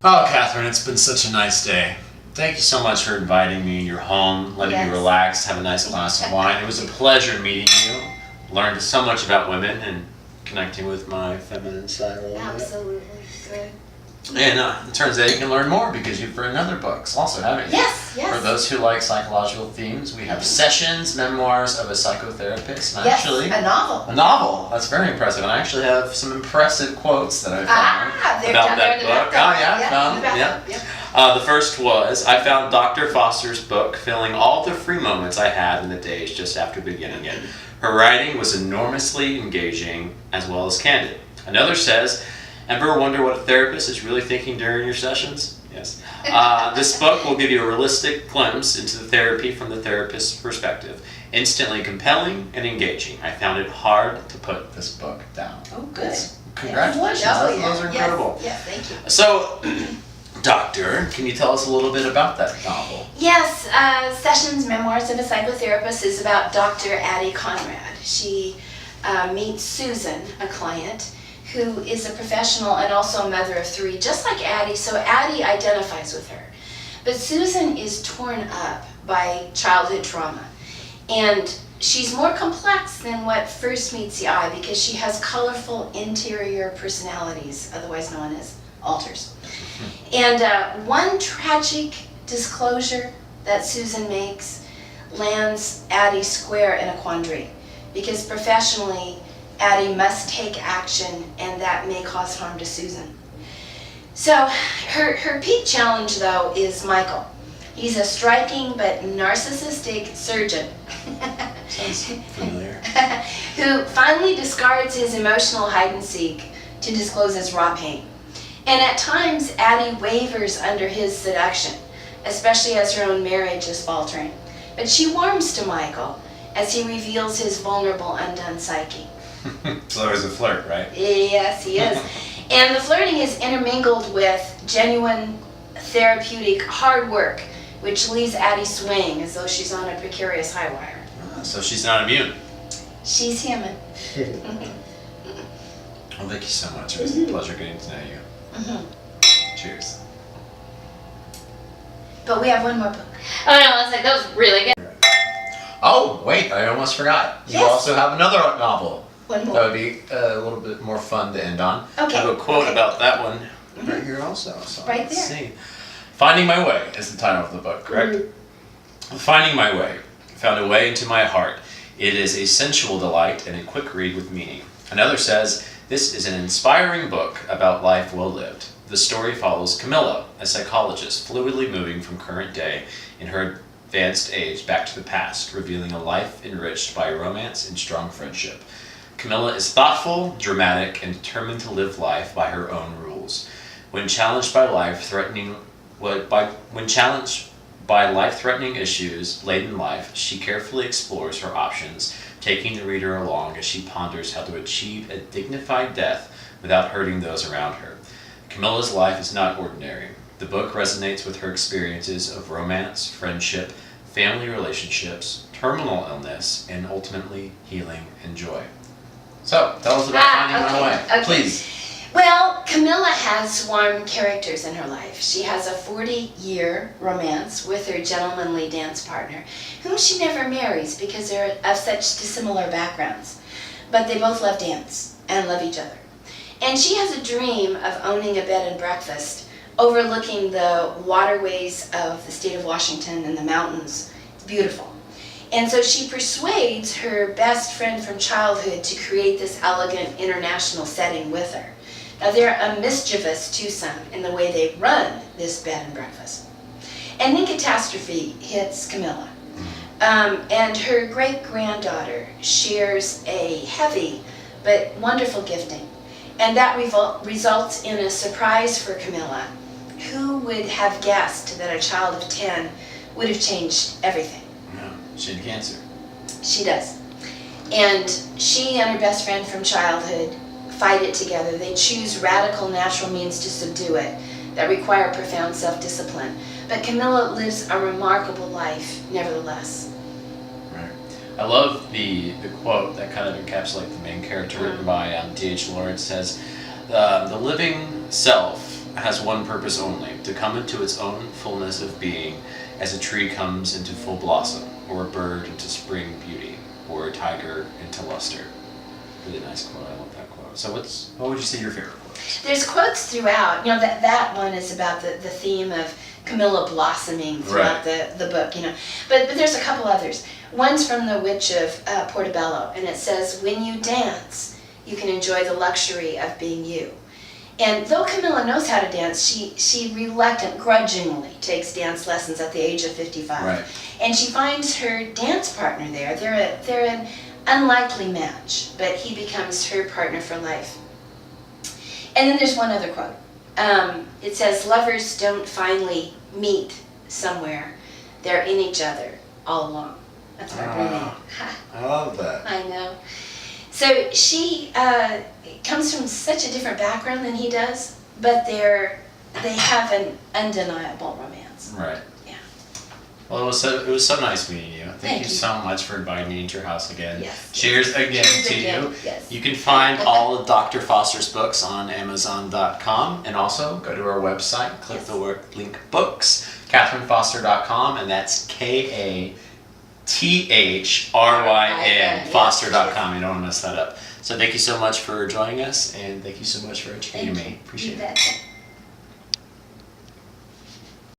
Oh, Kathryn, it's been such a nice day. Thank you so much for inviting me in your home, letting me relax, have a nice glass of wine. It was a pleasure meeting you. Learned so much about women and connecting with my feminine side a little bit. Absolutely. Good. And it turns out you can learn more because you've written other books also, haven't you? Yes. For those who like psychological themes, we have Sessions, Memoirs of a Psychotherapist. And Actually, a novel. A novel. That's very impressive. And I actually have some impressive quotes that I found about that book. The first was, I found Dr. Foster's book filling all the free moments I had in the days just after beginning it. Her writing was enormously engaging as well as candid. Another says, ever wonder what a therapist is really thinking during your sessions? Yes. This book will give you a realistic glimpse into the therapy from the therapist's perspective. Instantly compelling and engaging. I found it hard to put this book down. Oh, good. Congratulations. Those are incredible. Yes, thank you. So, Doctor, can you tell us a little bit about that novel? Yes, Sessions, Memoirs of a Psychotherapist is about Dr. Addie Conrad. She meets Susan, a client, who is a professional and also a mother of 3, just like Addie, so Addie identifies with her. But Susan is torn up by childhood trauma, and she's more complex than what first meets the eye because she has colorful interior personalities, otherwise known as alters. And one tragic disclosure that Susan makes lands Addie square in a quandary, because professionally, Addie must take action, and that may cause harm to Susan. So her peak challenge, though, is Michael. He's a striking but narcissistic surgeon Sounds familiar. who finally discards his emotional hide-and-seek to disclose his raw pain. And at times, Addie wavers under his seduction, especially as her own marriage is faltering. But she warms to Michael as he reveals his vulnerable, undone psyche. So there's a flirt, right? Yes, he is. And the flirting is intermingled with genuine therapeutic hard work, which leaves Addie swaying as though she's on a precarious high wire. So she's not immune. She's human. Well, thank you so much. It was a pleasure getting to know you. Cheers. But we have one more book. Oh no, I was like, that was really good. Oh, wait, I almost forgot. You also have another novel. One more. That would be a little bit more fun to end on. Okay. I have a quote about that one right here also. So Right let's there. see. Finding My Way is the title of the book, correct? Finding My Way. Found a way into my heart. It is a sensual delight and a quick read with meaning. Another says, this is an inspiring book about life well lived. The story follows Camilla, a psychologist, fluidly moving from current day in her advanced age back to the past, revealing a life enriched by romance and strong friendship. Camilla is thoughtful, dramatic, and determined to live life by her own rules. When challenged by life-threatening issues late in life, she carefully explores her options, taking the reader along as she ponders how to achieve a dignified death without hurting those around her. Camilla's life is not ordinary. The book resonates with her experiences of romance, friendship, family relationships, terminal illness, and ultimately healing and joy. So, tell us about Finding My Way, please. Well, Camilla has warm characters in her life. She has a 40-year romance with her gentlemanly dance partner, whom she never marries because they're of such dissimilar backgrounds. But they both love dance and love each other. And she has a dream of owning a bed and breakfast overlooking the waterways of the state of Washington and the mountains. It's beautiful. And so she persuades her best friend from childhood to create this elegant international setting with her. Now they're a mischievous twosome in the way they run this bed and breakfast. And then catastrophe hits Camilla. And her great-granddaughter shares a heavy but wonderful gifting. And that results in a surprise for Camilla. Who would have guessed that a child of 10 would have changed everything? She had cancer. She does. And she and her best friend from childhood fight it together. They choose radical natural means to subdue it that require profound self-discipline. But Camilla lives a remarkable life, nevertheless. Right. I love the quote that kind of encapsulates the main character written by D.H. Lawrence. Says, the living self has one purpose only, to come into its own fullness of being, as a tree comes into full blossom, or a bird into spring beauty, or a tiger into luster. Really nice quote. I love that quote. So what would you say your favorite quote is? There's quotes throughout. You know, that one is about the theme of Camilla blossoming throughout the book, you know. But there's a couple others. One's from The Witch of Portobello, and it says, when you dance, you can enjoy the luxury of being you. And though Camilla knows how to dance, she grudgingly takes dance lessons at the age of 55. Right. And she finds her dance partner there. They're an unlikely match, but he becomes her partner for life. And then there's one other quote. It says, lovers don't finally meet somewhere. They're in each other all along. That's heartbreaking. I love that. I know. So she comes from such a different background than he does, but they have an undeniable romance. Right. Yeah. Well, it was so nice meeting you. Thank you you. so much for inviting me into your house again. Yes. Cheers again Cheers to again. you. Yes. You can find all of Dr. Foster's books on Amazon.com, and also go to our website, click Yes. the link books, KathrynFoster.com, and that's KATHRYN Foster.com. You don't want to mess that up. So thank you so much for joining us, and thank you so much for educating me. Appreciate it. You betcha.